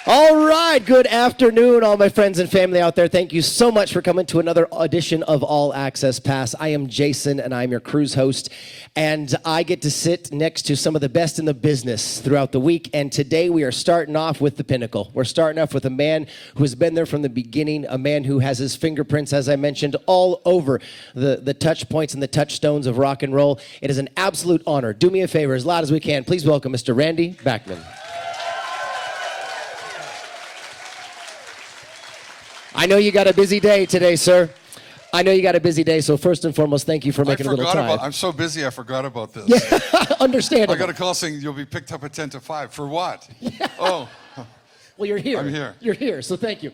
All right, good afternoon, all my friends and family out there. Thank you so much for coming to another edition of All Access Pass. I am Jason, and I'm your cruise host, and I get to sit next to some of the best in the business throughout the week, and today we are starting off with the pinnacle. We're starting off with a man who has been there from the beginning, a man who has his fingerprints, as I mentioned, all over the touch points and the touchstones of rock and roll. It is an absolute honor. Do me a favor, as loud as we can, please welcome Mr. Randy Bachman. I know you got a busy day today, sir. I know you got a busy day, so first and foremost, thank you for making a little time. I'm so busy, I forgot about this. Yeah, understandable. I got a call saying you'll be picked up at 10 to 5. For what? Yeah. Oh. Well, you're here. I'm here. You're here, so thank you.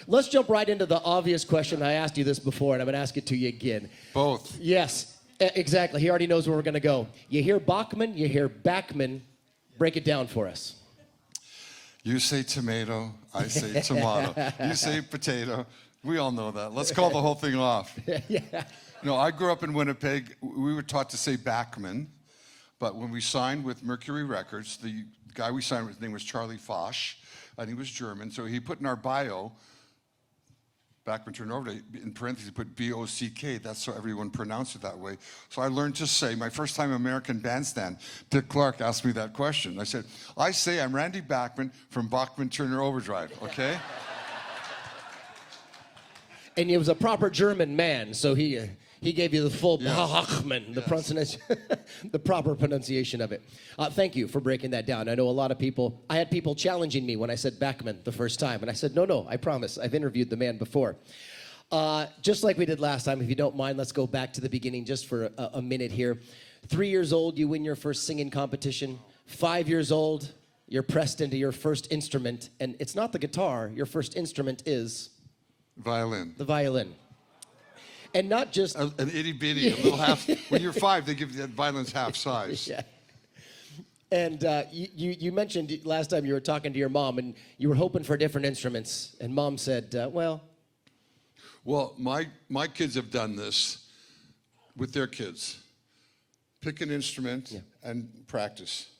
Let's jump right into the obvious question. I asked you this before, and I'm going to ask it to you again. Both. Yes, exactly. He already knows where we're going to go. You hear Bachman, you hear Bachman. Break it down for us. You say tomato, I say tomato. You say potato. We all know that. Let's call the whole thing off. Yeah. No, I grew up in Winnipeg. We were taught to say Bachman, but when we signed with Mercury Records, the guy we signed with, his name was Charlie Foch, and he was German, so he put in our bio, Bachman turned over, in parentheses, he put B-O-C-K. That's how everyone pronounced it that way. So I learned to say, my first time American Bandstand, Dick Clark asked me that question. I said, I say I'm Randy Bachman from Bachman-Turner Overdrive, okay? And he was a proper German man, so he gave you the full Bachman, Yes. the proper pronunciation of it. Thank you for breaking that down. I know a lot of people, I had people challenging me when I said Bachman the first time, and I said, no, I promise. I've interviewed the man before. Just like we did last time, if you don't mind, let's go back to the beginning just for a minute here. 3 years old, you win your first singing competition. 5 years old, you're pressed into your first instrument, and it's not the guitar. Your first instrument is? Violin. The violin. And not just... An itty-bitty, a little half... When you're 5, they give you that violin's half size. Yeah. And you mentioned last time you were talking to your mom, and you were hoping for different instruments, and Mom said, well... Well, my kids have done this with their kids. Pick an instrument and practice.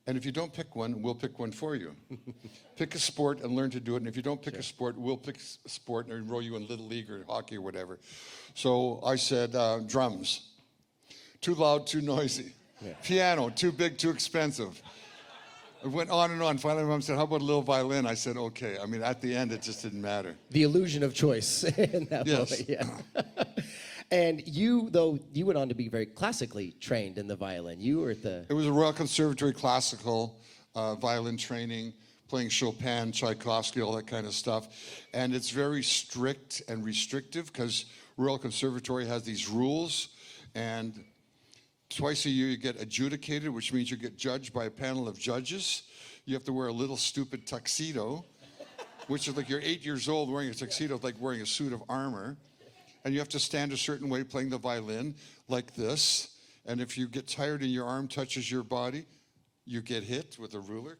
And if you don't pick one, we'll pick one for you. Pick a sport and learn to do it. And if you don't pick a sport, we'll pick a sport and enroll you in Little League or hockey or whatever. So I said, drums. Too loud, too noisy. Yeah. Piano, too big, too expensive. It went on and on. Finally, my mom said, how about a little violin? I said, okay. I mean, at the end, it just didn't matter. The illusion of choice in that moment, yeah. And you, though, you went on to be very classically trained in the violin. You were at the... It was a Royal Conservatory classical violin training, playing Chopin, Tchaikovsky, all that kind of stuff. And it's very strict and restrictive because Royal Conservatory has these rules. And twice a year you get adjudicated, which means you get judged by a panel of judges. You have to wear a little stupid tuxedo, which is like you're 8 years old wearing a tuxedo, like wearing a suit of armor. And you have to stand a certain way playing the violin, like this. And if you get tired and your arm touches your body, you get hit with a ruler.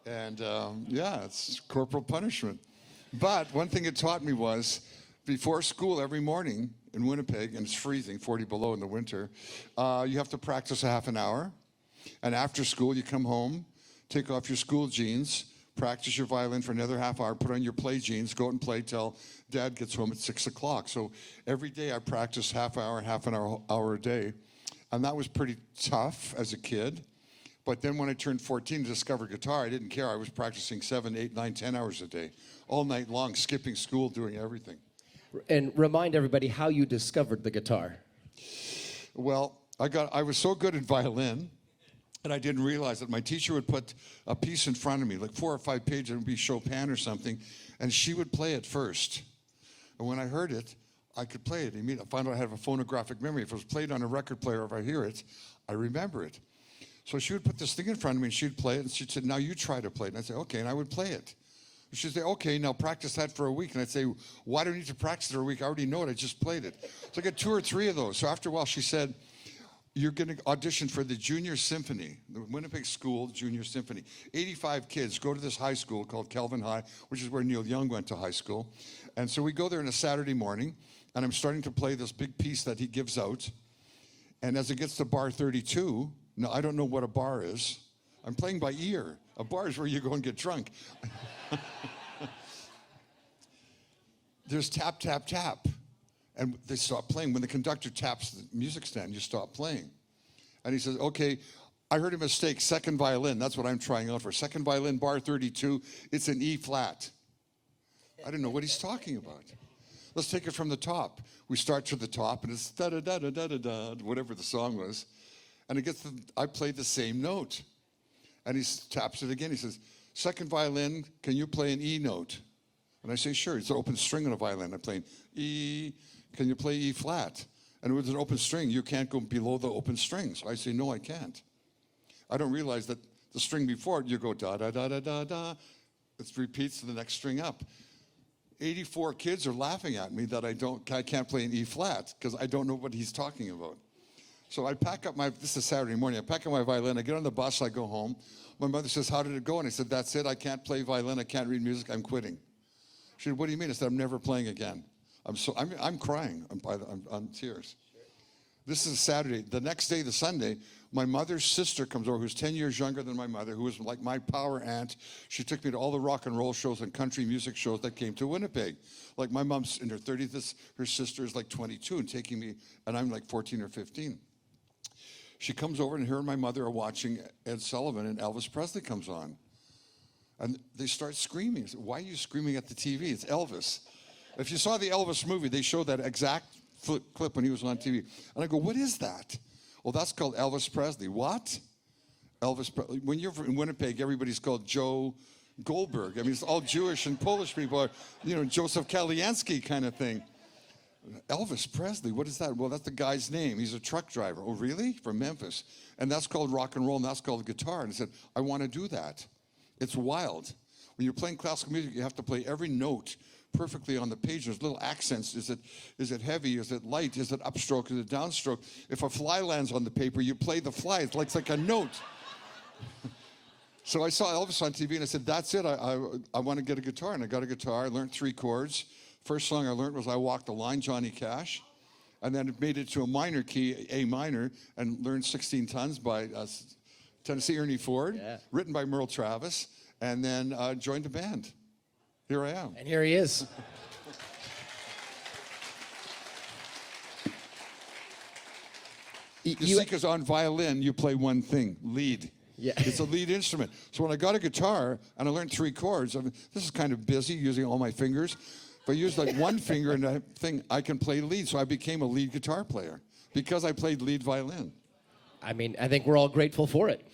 And yeah, it's corporal punishment. But one thing it taught me was, before school every morning in Winnipeg, and it's freezing, 40 below in the winter, you have to practice a half an hour. And after school, you come home, take off your school jeans, practice your violin for another half hour, put on your play jeans, go out and play till Dad gets home at 6 o'clock. So every day I practiced half an hour a day. And that was pretty tough as a kid. But then when I turned 14 to discover guitar, I didn't care. I was practicing 7, 8, 9, 10 hours a day, all night long, skipping school, doing everything. And remind everybody how you discovered the guitar. Well, I was so good at violin, and I didn't realize that my teacher would put a piece in front of me, like 4 or 5 pages, it would be Chopin or something, and she would play it first. And when I heard it, I could play it immediately. I found out I have a phonographic memory. If it was played on a record player, if I hear it, I remember it. So she would put this thing in front of me, and she'd play it, and she'd say, now you try to play it. And I'd say, okay, and I would play it. She'd say, okay, now practice that for a week. And I'd say, why do I need to practice it for a week? I already know it. I just played it. So I got 2 or 3 of those. So after a while, she said, you're going to audition for the Junior Symphony, the Winnipeg School Junior Symphony. 85 kids go to this high school called Kelvin High, which is where Neil Young went to high school. And so we go there on a Saturday morning, and I'm starting to play this big piece that he gives out. And as it gets to bar 32, now I don't know what a bar is. I'm playing by ear. A bar is where you go and get drunk. There's tap, tap, tap. And they stop playing. When the conductor taps the music stand, you stop playing. And he says, okay, I heard a mistake, second violin. That's what I'm trying out for. Second violin, bar 32, it's an E flat. I didn't know what he's talking about. Let's take it from the top. We start to the top, and it's da-da-da-da-da-da-da, whatever the song was. And it gets I played the same note. And he taps it again. He says, second violin, can you play an E note? And I say, sure. It's an open string on a violin. I'm playing E. Can you play E flat? And with an open string, you can't go below the open string. So I say, no, I can't. I don't realize that the string before it, you go da-da-da-da-da-da. It repeats to the next string up. 84 kids are laughing at me that I can't play an E flat because I don't know what he's talking about. So I pack up this is Saturday morning, I pack up my violin, I get on the bus, I go home. My mother says, how did it go? And I said, that's it, I can't play violin, I can't read music, I'm quitting. She said, what do you mean? I said, I'm never playing again. I'm crying. I'm tears. This is a Saturday. The next day, the Sunday, my mother's sister comes over, who's 10 years younger than my mother, who was like my power aunt. She took me to all the rock and roll shows and country music shows that came to Winnipeg. Like my mom's in her 30s, her sister is like 22 and taking me, and I'm like 14 or 15. She comes over, and her and my mother are watching Ed Sullivan, and Elvis Presley comes on. And they start screaming. I said, why are you screaming at the TV? It's Elvis. If you saw the Elvis movie, they showed that exact clip when he was on TV. And I go, what is that? Well, that's called Elvis Presley. What? Elvis Presley. When you're in Winnipeg, everybody's called Joe Goldberg. I mean, it's all Jewish and Polish people. Joseph Kaliansky kind of thing. Elvis Presley, what is that? Well, that's the guy's name. He's a truck driver. Oh, really? From Memphis. And that's called rock and roll, and that's called guitar. And I said, I want to do that. It's wild. When you're playing classical music, you have to play every note perfectly on the page. There's little accents. Is it heavy? Is it light? Is it upstroke? Is it downstroke? If a fly lands on the paper, you play the fly. It's like a note. So I saw Elvis on TV, and I said, that's it. I want to get a guitar. And I got a guitar. I learned 3 chords. First song I learned was I Walk the Line, Johnny Cash. And then it made it to a minor key, A minor, and learned 16 Tons by Tennessee Ernie Ford, written by Merle Travis, and then joined a band. Here I am. And here he is. You see, because on violin, you play one thing, lead. Yeah. It's a lead instrument. So when I got a guitar and I learned 3 chords, this is kind of busy using all my fingers. If I use like one finger and I think I can play lead, so I became a lead guitar player because I played lead violin. I mean, I think we're all grateful for it.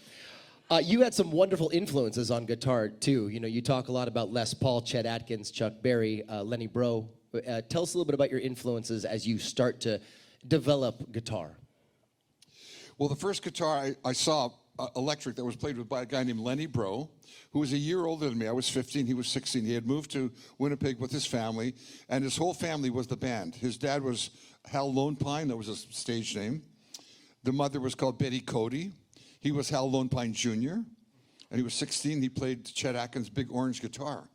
You had some wonderful influences on guitar, too. You talk a lot about Les Paul, Chet Atkins, Chuck Berry, Lenny Breau. Tell us a little bit about your influences as you start to develop guitar. Well, the first guitar I saw, electric, that was played with by a guy named Lenny Breau, who was a year older than me. I was 15, he was 16. He had moved to Winnipeg with his family, and his whole family was the band. His dad was Hal Lone Pine, that was his stage name. The mother was called Betty Cody. He was Hal Lone Pine Jr., and he was 16. He played Chet Atkins' big orange guitar,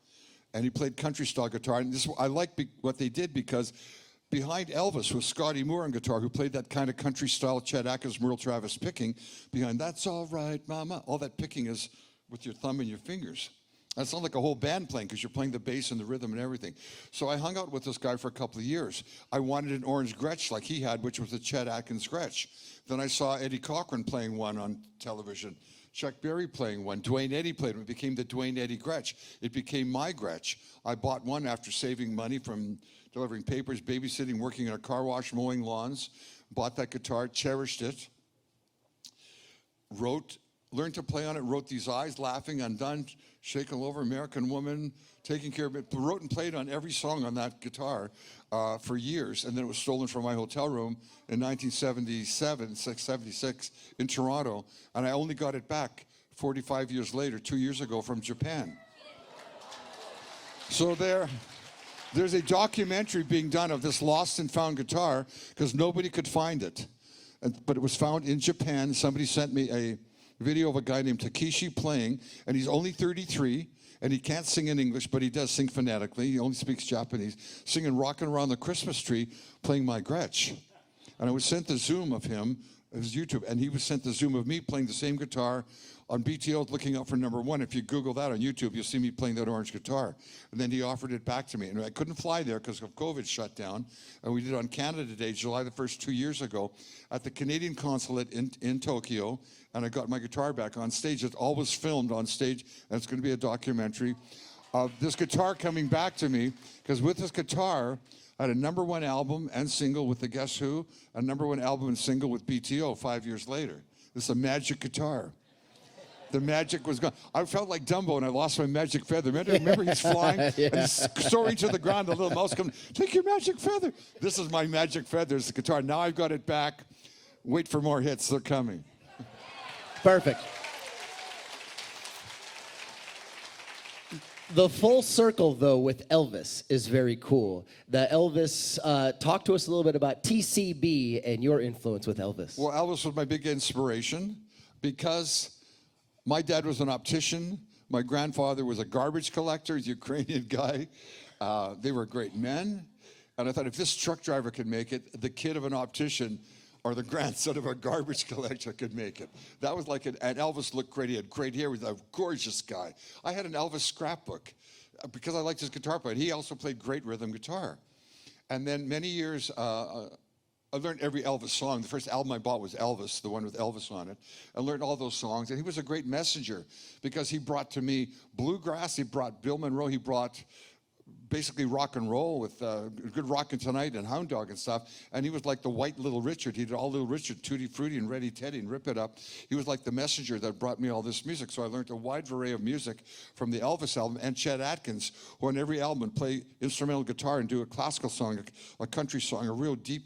and he played country-style guitar. And I like what they did because behind Elvis was Scotty Moore on guitar, who played that kind of country-style Chet Atkins, Merle Travis picking. Behind That's All Right, Mama, all that picking is with your thumb and your fingers. And it's not like a whole band playing because you're playing the bass and the rhythm and everything. So I hung out with this guy for a couple of years. I wanted an orange Gretsch like he had, which was a Chet Atkins Gretsch. Then I saw Eddie Cochran playing one on television, Chuck Berry playing one, Duane Eddy played one. It became the Duane Eddy Gretsch. It became my Gretsch. I bought one after saving money from delivering papers, babysitting, working in a car wash, mowing lawns. Bought that guitar, cherished it. Learned to play on it, wrote These Eyes, Laughing, Undone, Shaken Over, American Woman, Taking Care of It. Wrote and played on every song on that guitar for years, and then it was stolen from my hotel room in 1976 in Toronto, and I only got it back 45 years later, 2 years ago, from Japan. So there's a documentary being done of this lost and found guitar because nobody could find it. but it was found in Japan. Somebody sent me a video of a guy named Takeshi playing, and he's only 33, and he can't sing in English, but he does sing phonetically. He only speaks Japanese, singing Rockin' Around the Christmas Tree, playing my Gretsch. And I was sent the Zoom of him, his YouTube, and he was sent the Zoom of me playing the same guitar on BTO, looking out for #1. If you Google that on YouTube, you'll see me playing that orange guitar. And then he offered it back to me. And I couldn't fly there because of COVID shut down. And we did it on Canada Day, July the 1st, 2 years ago, at the Canadian consulate in Tokyo. And I got my guitar back on stage. It's always filmed on stage, and it's going to be a documentary of this guitar coming back to me. Because with this guitar, I had a #1 album and single with the Guess Who, a #1 album and single with BTO 5 years later. This is a magic guitar. The magic was gone. I felt like Dumbo, and I lost my magic feather. Remember he's flying, and he's soaring to the ground. The little mouse comes, take your magic feather. This is my magic feather. It's the guitar. Now I've got it back. Wait for more hits. They're coming. Perfect. The full circle, though, with Elvis is very cool. The Elvis, talk to us a little bit about TCB and your influence with Elvis. Well, Elvis was my big inspiration because my dad was an optician. My grandfather was a garbage collector, a Ukrainian guy. They were great men. And I thought, if this truck driver could make it, the kid of an optician or the grandson of a garbage collector could make it. That was like it. And Elvis looked great. He had great hair. He was a gorgeous guy. I had an Elvis scrapbook because I liked his guitar playing. He also played great rhythm guitar. And then many years, I learned every Elvis song. The first album I bought was Elvis, the one with Elvis on it. I learned all those songs. And he was a great messenger because he brought to me bluegrass. He brought Bill Monroe. He brought basically rock and roll with Good Rockin' Tonight and Hound Dog and stuff. And he was like the white Little Richard. He did all Little Richard, Tutti Frutti and Ready Teddy and Rip It Up. He was like the messenger that brought me all this music. So I learned a wide array of music from the Elvis album. And Chet Atkins, who on every album would play instrumental guitar and do a classical song, a country song, a real deep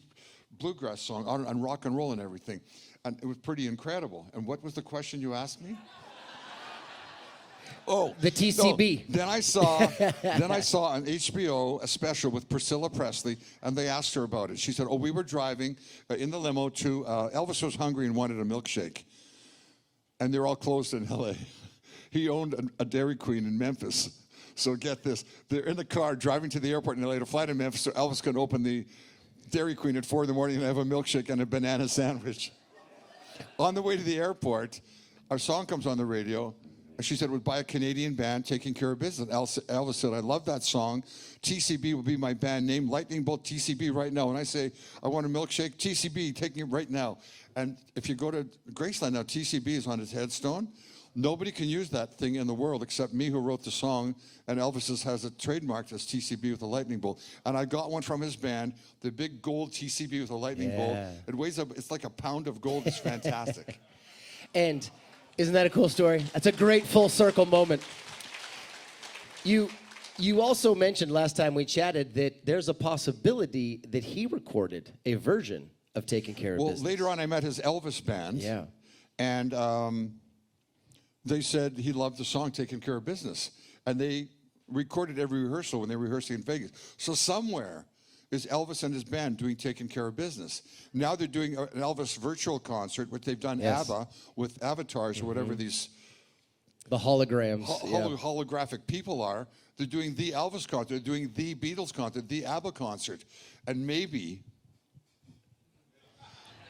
bluegrass song on rock and roll and everything. And it was pretty incredible. And what was the question you asked me? Oh, the TCB. No. Then I saw on HBO a special with Priscilla Presley, and they asked her about it. She said, we were driving in the limo to, Elvis was hungry and wanted a milkshake. And they're all closed in LA. He owned a Dairy Queen in Memphis. So get this, they're in the car driving to the airport in LA to fly to Memphis so Elvis can open the Dairy Queen at 4 in the morning and have a milkshake and a banana sandwich. On the way to the airport, our song comes on the radio. She said it would buy a Canadian band taking care of business. Elvis said, I love that song. TCB will be my band name. Lightning Bolt TCB right now. And I say, I want a milkshake. TCB, taking it right now. And if you go to Graceland now, TCB is on his headstone. Nobody can use that thing in the world except me who wrote the song. And Elvis has it trademarked as TCB with a lightning bolt. And I got one from his band, the big gold TCB with a lightning bolt. It weighs up, it's like a pound of gold. It's fantastic. And isn't that a cool story? That's a great full circle moment. You also mentioned last time we chatted that there's a possibility that he recorded a version of Taking Care of Business. Well, later on I met his Elvis band. Yeah. And they said he loved the song Taking Care of Business. And they recorded every rehearsal when they were rehearsing in Vegas. So somewhere is Elvis and his band doing Taking Care of Business. Now they're doing an Elvis virtual concert, which they've done ABBA with avatars or whatever these the holograms, holographic people are. They're doing the Elvis concert, they're doing the Beatles concert, the ABBA concert. And maybe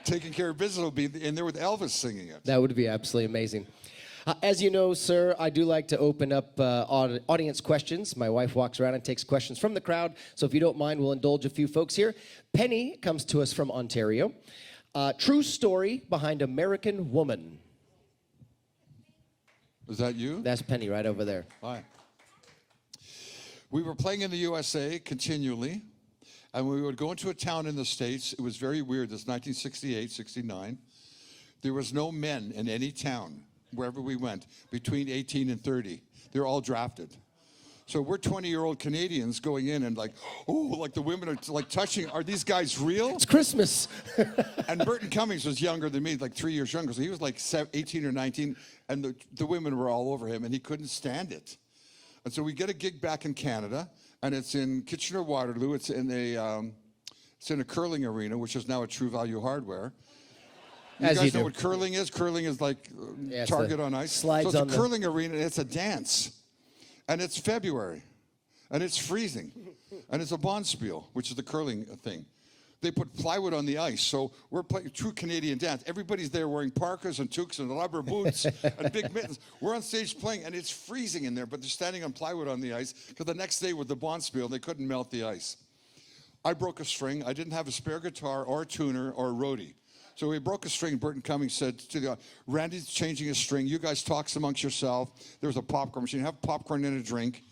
Taking Care of Business will be in there with Elvis singing it. That would be absolutely amazing. As you know, sir, I do like to open up audience questions. My wife walks around and takes questions from the crowd. So if you don't mind, we'll indulge a few folks here. Penny comes to us from Ontario. True story behind American Woman. Is that you? That's Penny right over there. Hi. We were playing in the USA continually. And when we would go into a town in the States, it was very weird. This 1968, 69. There was no men in any town, wherever we went, between 18 and 30. They're all drafted. So we're 20-year-old Canadians going in and like, oh, like the women are like touching, are these guys real? It's Christmas. And Bachman-Cummings was younger than me, like 3 years younger. So he was like 18 or 19, and the women were all over him, and he couldn't stand it. And so we get a gig back in Canada, and it's in Kitchener-Waterloo. It's in a curling arena, which is now a True Value Hardware. You As guys you know do. what curling is? Curling is like Yeah, it's target the on ice. slides so it's on a the- curling arena, and it's a dance. And it's February. And it's freezing. And it's a bonspiel, which is the curling thing. They put plywood on the ice, so we're playing true Canadian dance. Everybody's there wearing parkas and toques and rubber boots and big mittens. We're on stage playing, and it's freezing in there, but they're standing on plywood on the ice because the next day with the bonspiel, they couldn't melt the ice. I broke a string. I didn't have a spare guitar or a tuner or a roadie. So we broke a string. Bachman-Cummings said to the Randy's changing a string. You guys talk amongst yourself. There was a popcorn machine. Have popcorn and a drink.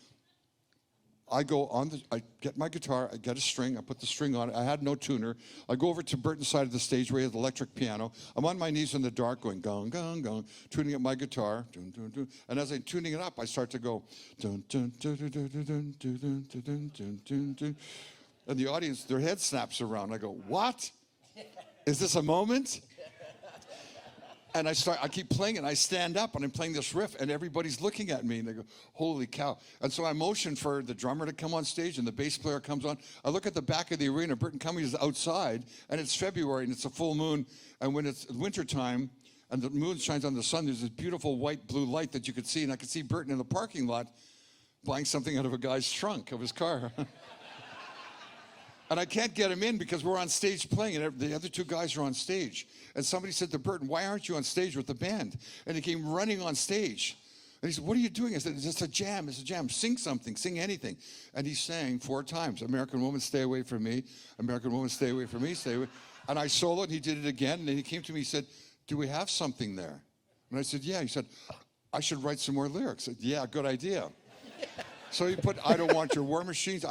I get my guitar, I get a string, I put the string on it. I had no tuner. I go over to Burton's side of the stage where he has the electric piano. I'm on my knees in the dark going gong, gong, gong, tuning up my guitar. Dun, dun, dun. And as I'm tuning it up, I start to go dun, dun, dun, dun, dun, dun, dun, dun, dun, dun, dun, dun, dun. And the audience, their head snaps around. I go, what? Is this a moment? And I keep playing and I stand up and I'm playing this riff and everybody's looking at me and they go, holy cow. And so I motion for the drummer to come on stage and the bass player comes on. I look at the back of the arena, Bachman-Cummings is outside and it's February and it's a full moon. And when it's wintertime and the moon shines on the sun, there's this beautiful white blue light that you could see. And I could see Burton in the parking lot buying something out of a guy's trunk of his car. And I can't get him in because we're on stage playing, and the other two guys are on stage. And somebody said to Burton, why aren't you on stage with the band? And he came running on stage. And he said, what are you doing? I said, it's just a jam, it's a jam. Sing something, sing anything. And he sang 4 times, American Woman, Stay Away From Me, American Woman, Stay Away From Me, Stay Away. And I soloed, and he did it again. And then he came to me, he said, do we have something there? And I said, yeah. He said, I should write some more lyrics. I said, yeah, good idea. So he put, I don't want your war machines.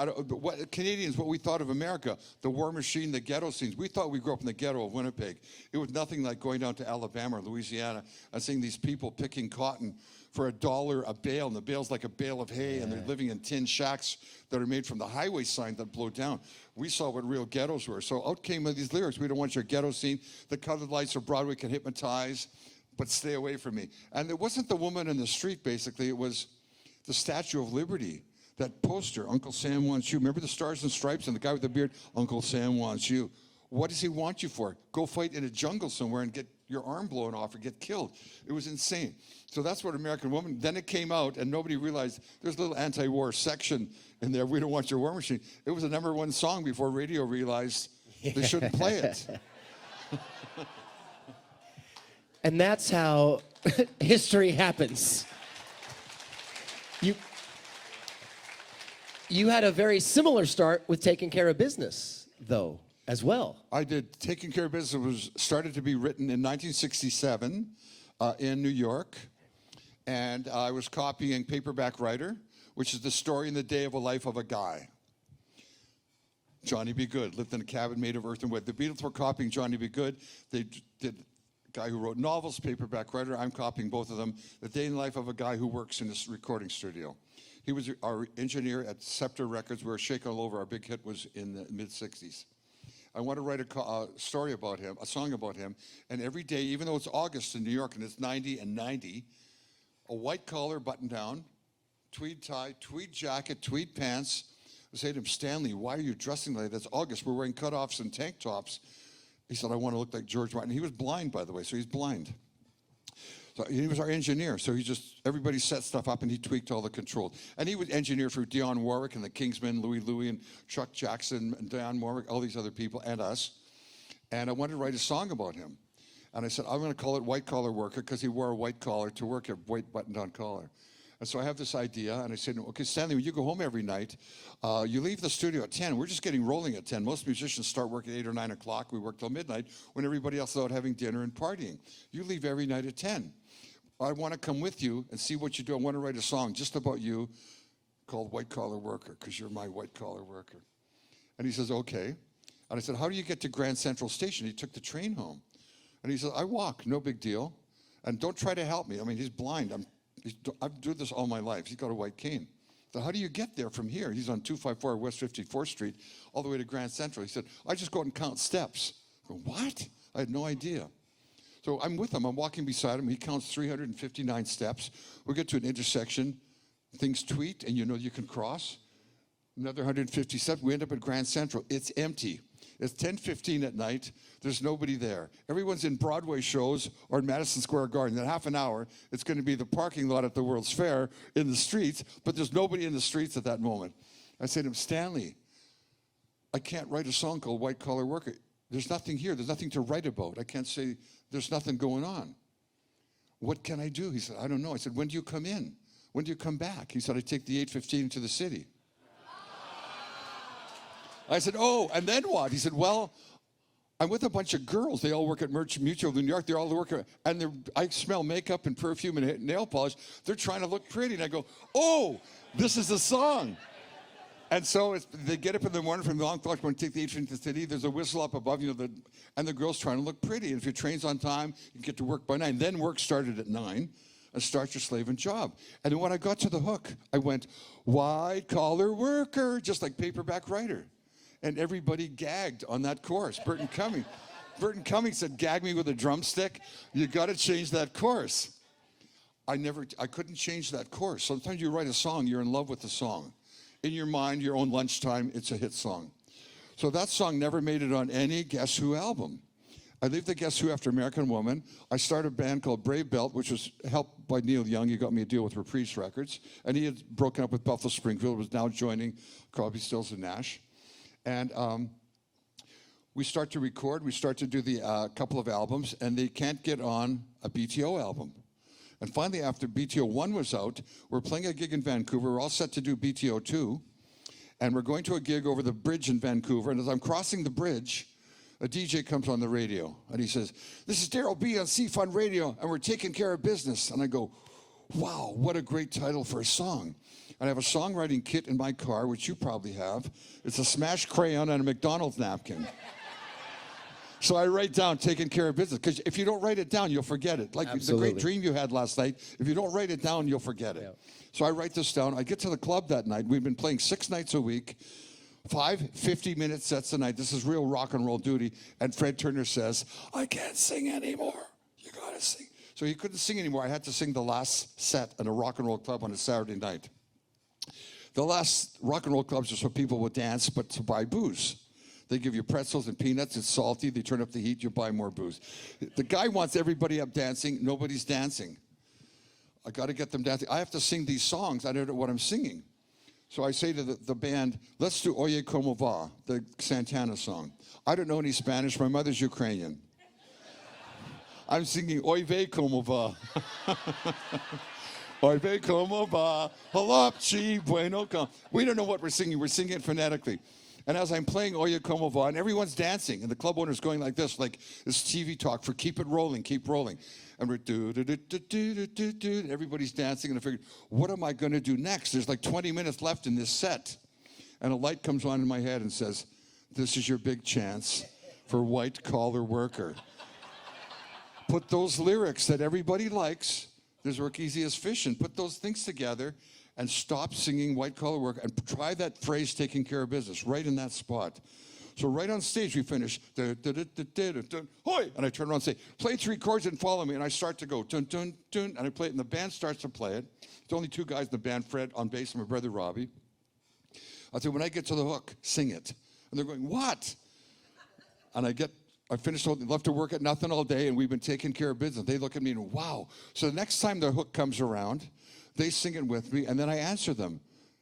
Canadians, what we thought of America, the war machine, the ghetto scenes. We thought we grew up in the ghetto of Winnipeg. It was nothing like going down to Alabama or Louisiana and seeing these people picking cotton for $1 a bale. And the bale's like a bale of hay, and they're living in tin shacks that are made from the highway sign that blow down. We saw what real ghettos were. So out came these lyrics. We don't want your ghetto scene. The colored lights of Broadway can hypnotize, but stay away from me. And it wasn't the woman in the street, basically. It was the Statue of Liberty, that poster, Uncle Sam wants you. Remember the Stars and Stripes and the guy with the beard? Uncle Sam wants you. What does he want you for? Go fight in a jungle somewhere and get your arm blown off or get killed. It was insane. So that's what American Woman, then it came out and nobody realized there's a little anti-war section in there. We don't want your war machine. It was a #1 song before radio realized they shouldn't play it. And that's how history happens. You had a very similar start with Taking Care of Business, though, as well. I did. Taking Care of Business was started to be written in 1967 in New York. And I was copying Paperback Writer, which is the story in the day of a life of a guy. Johnny B. Goode lived in a cabin made of earth and wood. The Beatles were copying Johnny B. Goode. They did a guy who wrote novels, Paperback Writer. I'm copying both of them. The day in the life of a guy who works in this recording studio. He was our engineer at Scepter Records. We were shaking all over. Our big hit was in the mid-'60s. I want to write a story about him, a song about him. And every day, even though it's August in New York and it's 90 and 90, a white collar button down, tweed tie, tweed jacket, tweed pants. I say to him, Stanley, why are you dressing like that? It's August. We're wearing cutoffs and tank tops. He said, I want to look like George Martin. He was blind, by the way, so he's blind. So he was our engineer, so everybody set stuff up and he tweaked all the controls. And he would engineer for Dionne Warwick and the Kingsmen, Louis and Chuck Jackson and Dionne Warwick, all these other people, and us. And I wanted to write a song about him. And I said, I'm going to call it White Collar Worker because he wore a white collar to work, a white button-down collar. And so I have this idea, and I said, okay, Stanley, when you go home every night, you leave the studio at 10. We're just getting rolling at 10. Most musicians start work at 8 or 9 o'clock. We work till midnight when everybody else is out having dinner and partying. You leave every night at 10. I want to come with you and see what you do. I want to write a song just about you called White Collar Worker because you're my white collar worker. And he says, okay. And I said, how do you get to Grand Central Station? He took the train home. And he said, I walk, no big deal. And don't try to help me. I mean, he's blind. I've done this all my life. He's got a white cane. So how do you get there from here? He's on 254 West 54th Street all the way to Grand Central. He said, I just go out and count steps. I go, what? I had no idea. So I'm with him. I'm walking beside him. He counts 359 steps. We get to an intersection. Things tweet, and you know you can cross. Another 150 steps. We end up at Grand Central. It's empty. It's 10:15 at night. There's nobody there. Everyone's in Broadway shows or in Madison Square Garden. In half an hour, it's going to be the parking lot at the World's Fair in the streets, but there's nobody in the streets at that moment. I said to him, Stanley, I can't write a song called White Collar Worker. There's nothing here. There's nothing to write about. I can't say there's nothing going on. What can I do? He said, I don't know. I said, when do you come in? When do you come back? He said, I take the 8:15 into the city. I said, oh, and then what? He said, well, I'm with a bunch of girls. They all work at Merchant Mutual of New York. They're all working, and I smell makeup and perfume and nail polish. They're trying to look pretty. And I go, oh, this is a song. And so they get up in the morning from the long clock, when you take the 8:15 to the city, there's a whistle up above, and the girl's trying to look pretty. And if your train's on time, you get to work by 9. Then work started at 9. And start your slaving job. And then when I got to the hook, I went, white collar worker, just like paperback writer. And everybody gagged on that chorus. Burton Cummings said, gag me with a drumstick. You got to change that chorus. I couldn't change that chorus. Sometimes you write a song, you're in love with the song. In your mind, your own lunchtime, it's a hit song. So that song never made it on any Guess Who album. I leave the Guess Who after American Woman. I started a band called Brave Belt, which was helped by Neil Young. He got me a deal with Reprise Records. And he had broken up with Buffalo Springfield, was now joining Crosby, Stills, and Nash. And we start to record. We start to do the couple of albums, and they can't get on a BTO album. And finally, after BTO 1 was out, we're playing a gig in Vancouver. We're all set to do BTO 2. And we're going to a gig over the bridge in Vancouver. And as I'm crossing the bridge, a DJ comes on the radio, and he says, this is Daryl B on C-Fun Radio, and we're taking care of business. And I go, wow, what a great title for a song. And I have a songwriting kit in my car, which you probably have. It's a smashed crayon and a McDonald's napkin. So I write down taking care of business, because if you don't write it down, you'll forget it. Like Absolutely. the great dream you had last night, if you don't write it down, you'll forget it. Yeah. So I write this down. I get to the club that night. We've been playing 6 nights a week. 5 50-minute sets a night. This is real rock and roll duty. And Fred Turner says, I can't sing anymore. You gotta sing. So he couldn't sing anymore. I had to sing the last set at a rock and roll club on a Saturday night. The last rock and roll clubs are so people would dance, but to buy booze. They give you pretzels and peanuts. It's salty. They turn up the heat. You buy more booze. The guy wants everybody up dancing. Nobody's dancing. I got to get them dancing. I have to sing these songs. I don't know what I'm singing. So I say to the band, let's do Oye Como Va, the Santana song. I don't know any Spanish. My mother's Ukrainian. I'm singing Oye Ve Como Va. Oye Ve Como Va, Halapchi Bueno Come. We don't know what we're singing. We're singing it phonetically. And as I'm playing Oye Como Va, and everyone's dancing, and the club owner's going like this TV talk for keep it rolling, keep rolling. And we're do-do-do-do-do-do-do, and everybody's dancing, and I figured, what am I going to do next? There's like 20 minutes left in this set. And a light comes on in my head and says, this is your big chance for white collar worker. Put those lyrics that everybody likes, there's work easy as fishing, put those things together and stop singing white collar worker and try that phrase, taking care of business, right in that spot. So right on stage, we finish, hoy, and I turn around and say, play 3 chords and follow me, and I start to go, dun, dun, dun, and I play it, and the band starts to play it. There's only 2 guys in the band, Fred on bass and my brother Robbie. I said, when I get to the hook, sing it. And they're going, what? And I finished, left to work at nothing all day, and we've been taking care of business. They look at me and, wow. So the next time the hook comes around, they sing it with me, and then I answer them.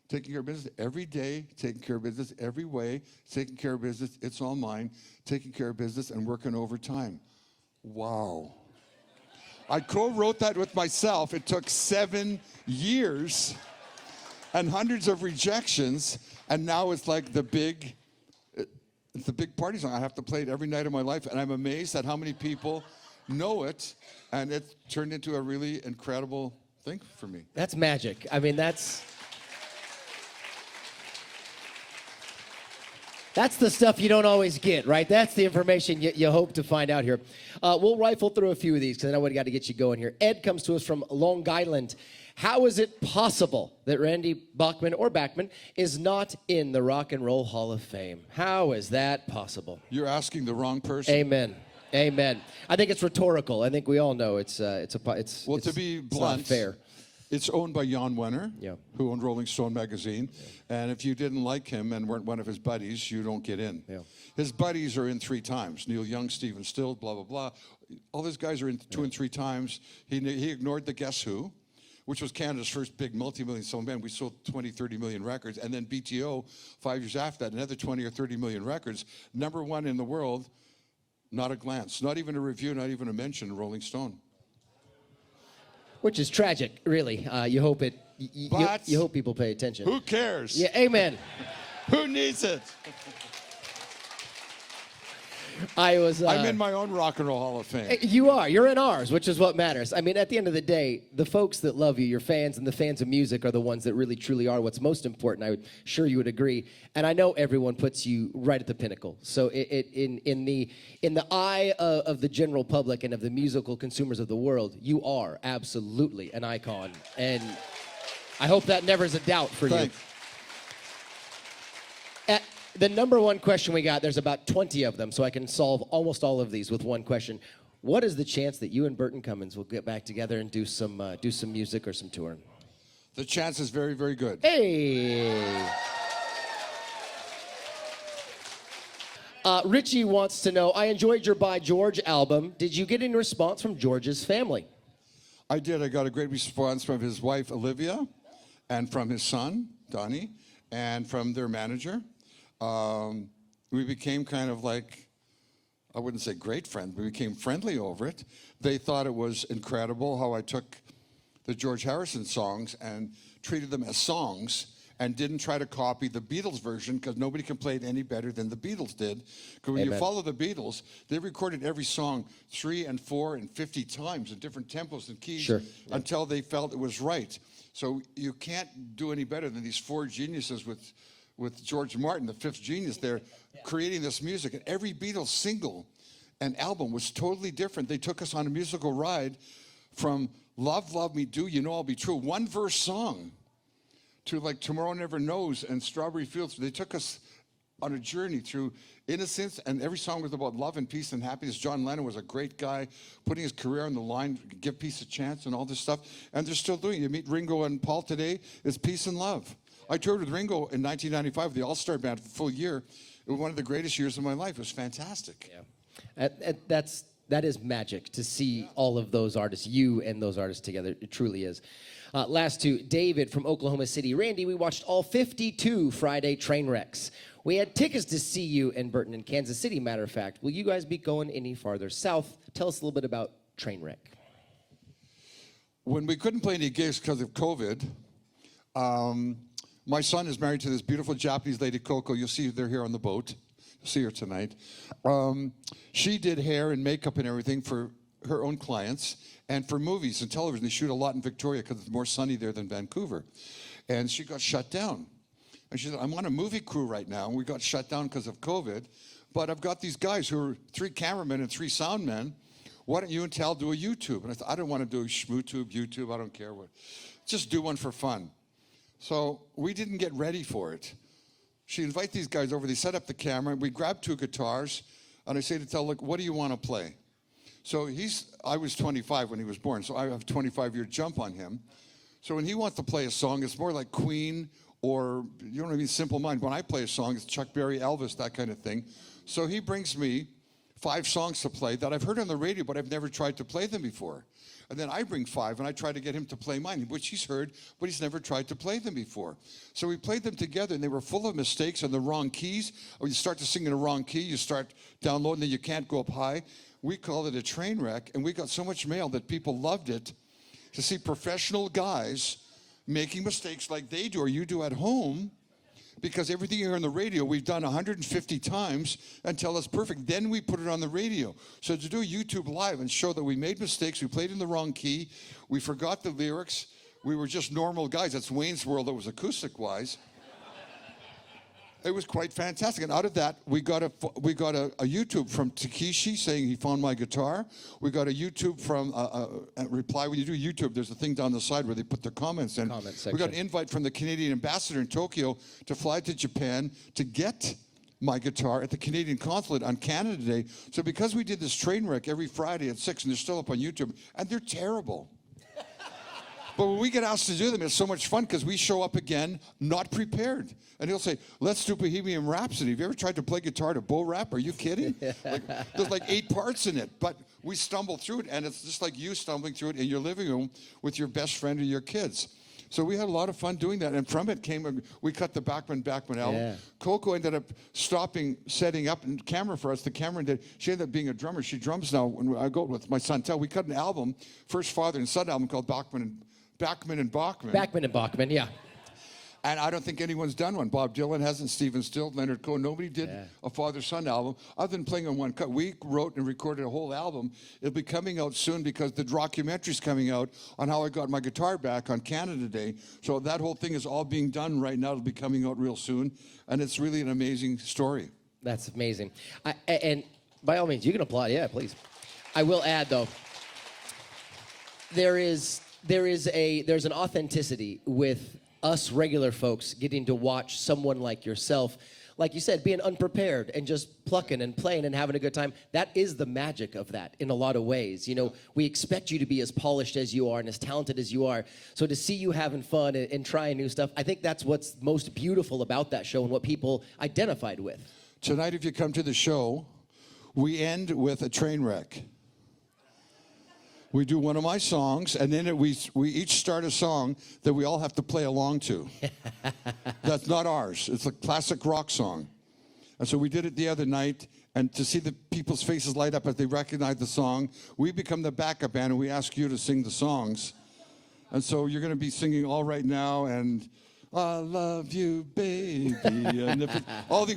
Taking care of business every day, taking care of business every way, taking care of business, it's all mine, taking care of business and working overtime. Wow. I co-wrote that with myself. It took 7 years and hundreds of rejections, and now it's like the big party song. I have to play it every night of my life, and I'm amazed at how many people know it, and it turned into a really incredible thing for me. That's magic. I mean, that's the stuff you don't always get, right? That's the information you hope to find out here. We'll rifle through a few of these because I know we got to get you going here. Ed comes to us from Long Island. How is it possible that Randy Bachman or Bachman is not in the Rock and Roll Hall of Fame? How is that possible? You're asking the wrong person. Amen. Amen. I think it's rhetorical. I think we all know it's to be blunt, not fair. It's owned by Jan Wenner, Yeah. who owned Rolling Stone magazine. Yeah. And if you didn't like him and weren't one of his buddies, you don't get in. Yeah. His buddies are in 3 times. Neil Young, Stephen Still, blah, blah, blah. All those guys are in 2 and 3 times. He ignored the Guess Who, which was Canada's first big multi-million selling band. We sold 20, 30 million records. And then BTO, 5 years after that, another 20 or 30 million records. #1 in the world, not a glance. Not even a review, not even a mention in Rolling Stone. Which is tragic, really. You hope you hope people pay attention. Who cares? Yeah, amen. Who needs it? I'm in my own Rock and Roll Hall of Fame. You are. You're in ours, which is what matters. I mean, at the end of the day, the folks that love you, your fans and the fans of music, are the ones that really, truly are what's most important. I'm sure you would agree. And I know everyone puts you right at the pinnacle. So in the eye of the general public and of the musical consumers of the world, you are absolutely an icon. And I hope that never is a doubt for you. The #1 question we got, there's about 20 of them, so I can solve almost all of these with one question. What is the chance that you and Bachman-Cummings will get back together and do some music or some touring? The chance is very, very good. Hey! Richie wants to know, I enjoyed your By George album. Did you get any response from George's family? I did. I got a great response from his wife, Olivia, and from his son, Donnie, and from their manager. We became kind of like, I wouldn't say great friends, but we became friendly over it. They thought it was incredible how I took the George Harrison songs and treated them as songs and didn't try to copy the Beatles version, because nobody can play it any better than the Beatles did. Because when you follow the Beatles, they recorded every song 3 and 4 and 50 times in different tempos and keys until they felt it was right. So you can't do any better than these 4 geniuses with George Martin, the 5th genius there, creating this music. And every Beatles single and album was totally different. They took us on a musical ride from Love, Love Me Do, You Know I'll Be True, 1-verse song, to like Tomorrow Never Knows and Strawberry Fields. They took us on a journey through innocence, and every song was about love and peace and happiness. John Lennon was a great guy, putting his career on the line, give peace a chance and all this stuff. And they're still doing it. You meet Ringo and Paul today, it's peace and love. I toured with Ringo in 1995 with the All-Star Band for a full year. It was one of the greatest years of my life. It was fantastic. Yeah. That is magic to see all of those artists, you and those artists together. It truly is. Last 2, David from Oklahoma City. Randy, we watched all 52 Friday Trainwrecks. We had tickets to see you and Burton in Kansas City, matter of fact. Will you guys be going any farther south? Tell us a little bit about Trainwreck. When we couldn't play any gigs because of COVID, my son is married to this beautiful Japanese lady, Coco. You'll see her here on the boat. You'll see her tonight. She did hair and makeup and everything for her own clients and for movies and television. They shoot a lot in Victoria because it's more sunny there than Vancouver. And she got shut down. And she said, I'm on a movie crew right now, and we got shut down because of COVID. But I've got these guys who are 3 cameramen and 3 sound men. Why don't you and Tal do a YouTube? And I thought, I don't want to do a schmootube, YouTube, I don't care what. Just do one for fun. So we didn't get ready for it. She invited these guys over. They set up the camera. We grabbed 2 guitars. And I say to Tal, look, what do you want to play? So I was 25 when he was born, so I have a 25-year jump on him. So when he wants to play a song, it's more like Queen or, you know what I mean, Simple Mind. When I play a song, it's Chuck Berry, Elvis, that kind of thing. So he brings me 5 songs to play that I've heard on the radio, but I've never tried to play them before. And then I bring 5, and I try to get him to play mine, which he's heard, but he's never tried to play them before. So we played them together, and they were full of mistakes and the wrong keys. When you start to sing in the wrong key, you start down low, and then you can't go up high. We called it a train wreck, and we got so much mail that people loved it, to see professional guys making mistakes like they do or you do at home, because everything you hear on the radio, we've done 150 times until it's perfect. Then we put it on the radio. So to do a YouTube Live and show that we made mistakes, we played in the wrong key, we forgot the lyrics, we were just normal guys. That's Wayne's World that was acoustic-wise. It was quite fantastic. And out of that, we got a YouTube from Takeshi saying he found my guitar. We got a YouTube from a reply. When you do YouTube, there's a thing down the side where they put their comments in. We got an invite from the Canadian ambassador in Tokyo to fly to Japan to get my guitar at the Canadian consulate on Canada Day. So because we did this train wreck every Friday at 6, and they're still up on YouTube, and they're terrible. But when we get asked to do them, it's so much fun because we show up again not prepared. And he'll say, let's do Bohemian Rhapsody. Have you ever tried to play guitar to Bo Rap? Are you kidding? There's like 8 parts in it. But we stumble through it, and it's just like you stumbling through it in your living room with your best friend or your kids. So we had a lot of fun doing that. And from it came, we cut the Bachman album. Yeah. Coco ended up setting up a camera for us. The camera did. She ended up being a drummer. She drums now when I go with my son, Tel. We cut an album, first father and son album called Bachman and Bachman. Bachman and Bachman, yeah. And I don't think anyone's done one. Bob Dylan hasn't, Stephen Still, Leonard Cohen. Nobody did a father-son album other than playing on one cut. We wrote and recorded a whole album. It'll be coming out soon because the documentary's coming out on how I got my guitar back on Canada Day. So that whole thing is all being done right now. It'll be coming out real soon. And it's really an amazing story. That's amazing. And by all means, you can applaud. Yeah, please. I will add, though, there's an authenticity with us regular folks getting to watch someone like yourself, like you said, being unprepared and just plucking and playing and having a good time. That is the magic of that in a lot of ways. You know, we expect you to be as polished as you are and as talented as you are. So to see you having fun and trying new stuff, I think that's what's most beautiful about that show and what people identified with. Tonight, if you come to the show, we end with a train wreck. We do one of my songs, and then we each start a song that we all have to play along to. That's not ours. It's a classic rock song. And so we did it the other night, and to see the people's faces light up as they recognize the song, we become the backup band, and we ask you to sing the songs. And so you're going to be singing All Right Now and I Love You, Baby. And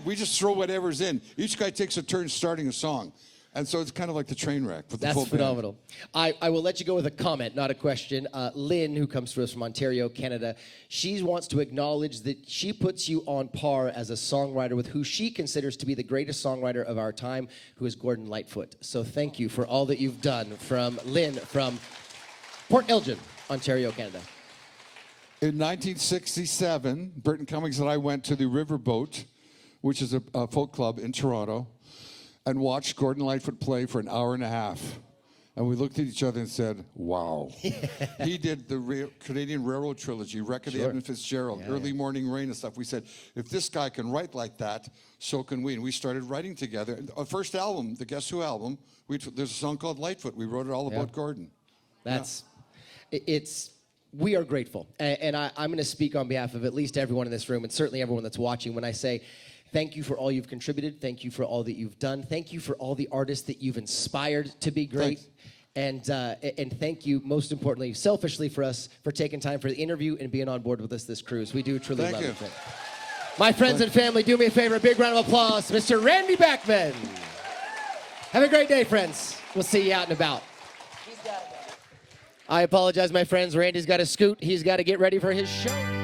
we just throw whatever's in. Each guy takes a turn starting a song. And so it's kind of like the train wreck. That's phenomenal. I will let you go with a comment, not a question. Lynn, who comes to us from Ontario, Canada, she wants to acknowledge that she puts you on par as a songwriter with who she considers to be the greatest songwriter of our time, who is Gordon Lightfoot. So thank you for all that you've done. From Lynn from Port Elgin, Ontario, Canada. In 1967, Burton Cummings and I went to the Riverboat, which is a folk club in Toronto, and watched Gordon Lightfoot play for an hour and a half. And we looked at each other and said, wow. He did the Canadian Railroad Trilogy, Record of Edmund Fitzgerald, Early Morning Rain and stuff. We said, if this guy can write like that, so can we. And we started writing together. Our first album, the Guess Who album, there's a song called Lightfoot. We wrote it all about Gordon. We are grateful. And I'm going to speak on behalf of at least everyone in this room, and certainly everyone that's watching, when I say, thank you for all you've contributed. Thank you for all that you've done. Thank you for all the artists that you've inspired to be great. And thank you, most importantly, selfishly for us, for taking time for the interview and being on board with us this cruise. We do truly love it. My friends and family, do me a favor. A big round of applause, Mr. Randy Bachman. Have a great day, friends. We'll see you out and about. I apologize, my friends. Randy's got to scoot. He's got to get ready for his show.